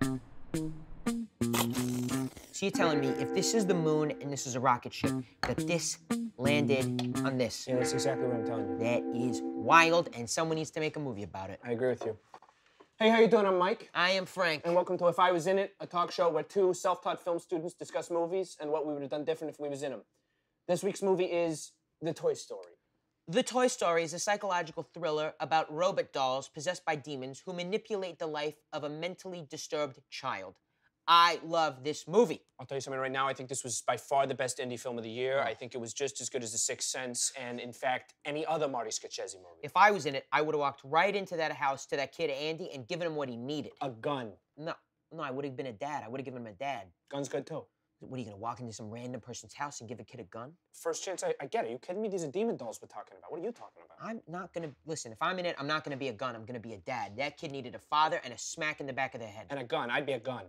So you're telling me if this is the moon and this is a rocket ship, that this landed on this? Yeah, that's exactly what I'm telling you. That is wild, and someone needs to make a movie about it. I agree with you. Hey, how you doing? I'm Mike. I am Frank. And welcome to If I Was In It, a talk show where two self-taught film students discuss movies and what we would have done different if we was in them. This week's movie is The Toy Story. The Toy Story is a psychological thriller about robot dolls possessed by demons who manipulate the life of a mentally disturbed child. I love this movie. I'll tell you something right now. I think this was by far the best indie film of the year. I think it was just as good as The Sixth Sense and, in fact, any other Marty Scorsese movie. If I was in it, I would have walked right into that house to that kid Andy and given him what he needed. A gun. No, I would have been a dad. I would have given him a dad. Gun's good, too. What, are you going to walk into some random person's house and give a kid a gun? First chance I get it. Are you kidding me? These are demon dolls we're talking about. What are you talking about? I'm not going to... Listen, if I'm in it, I'm not going to be a gun. I'm going to be a dad. That kid needed a father and a smack in the back of the head. And a gun. I'd be a gun.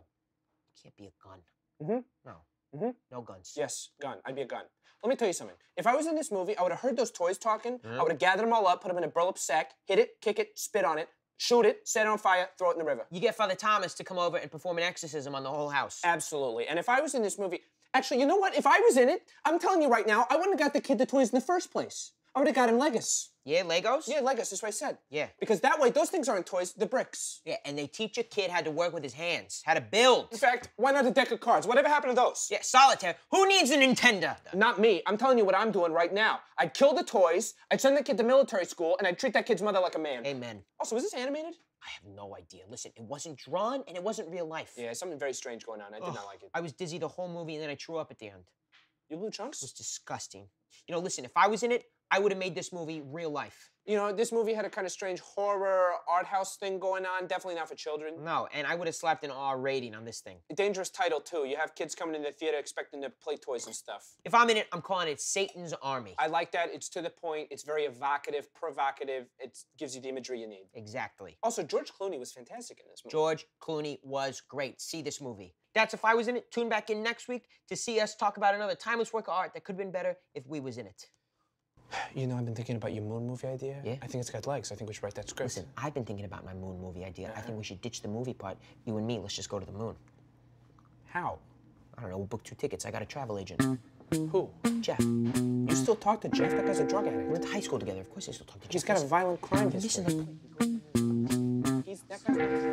Can't be a gun. Mm-hmm. No. Mm-hmm. No guns. Yes, gun. I'd be a gun. Let me tell you something. If I was in this movie, I would have heard those toys talking. I would have gathered them all up, put them in a burlap sack, hit it, kick it, spit on it, shoot it, set it on fire, throw it in the river. You get Father Thomas to come over and perform an exorcism on the whole house. Absolutely. And if I was in this movie... Actually, you know what? If I was in it, I'm telling you right now, I wouldn't have got the kid the toys in the first place. I would have got him Legos. Yeah, Legos? Yeah, Legos. That's what I said. Yeah. Because that way, those things aren't toys, they're bricks. Yeah, and they teach a kid how to work with his hands, how to build. In fact, why not a deck of cards? Whatever happened to those? Yeah, solitaire. Who needs a Nintendo? Not me. I'm telling you what I'm doing right now. I'd kill the toys, I'd send the kid to military school, and I'd treat that kid's mother like a man. Amen. Also, is this animated? I have no idea. Listen, it wasn't drawn, and it wasn't real life. Yeah, something very strange going on. I did not like it. I was dizzy the whole movie, and then I threw up at the end. You blew chunks? It was disgusting. You know, listen, if I was in it, I would have made this movie real life. You know, this movie had a kind of strange horror, art house thing going on. Definitely not for children. No, and I would have slapped an R rating on this thing. A dangerous title, too. You have kids coming in the theater expecting to play toys and stuff. If I'm in it, I'm calling it Satan's Army. I like that. It's to the point. It's very evocative, provocative. It gives you the imagery you need. Exactly. Also, George Clooney was fantastic in this movie. George Clooney was great. See this movie. That's If I Was In It. Tune back in next week to see us talk about another timeless work of art that could have been better if we was in it. You know, I've been thinking about your moon movie idea. Yeah? I think it's got legs. I think we should write that script. Listen, I've been thinking about my moon movie idea. I think we should ditch the movie part. You and me, let's just go to the moon. How? I don't know, we'll book 2 tickets. I got a travel agent. Who? Jeff. You still talk to Jeff? That guy's a drug addict. We went to high school together. Of course I still talk to Jeff. He's got a violent crime history. Listen, That guy.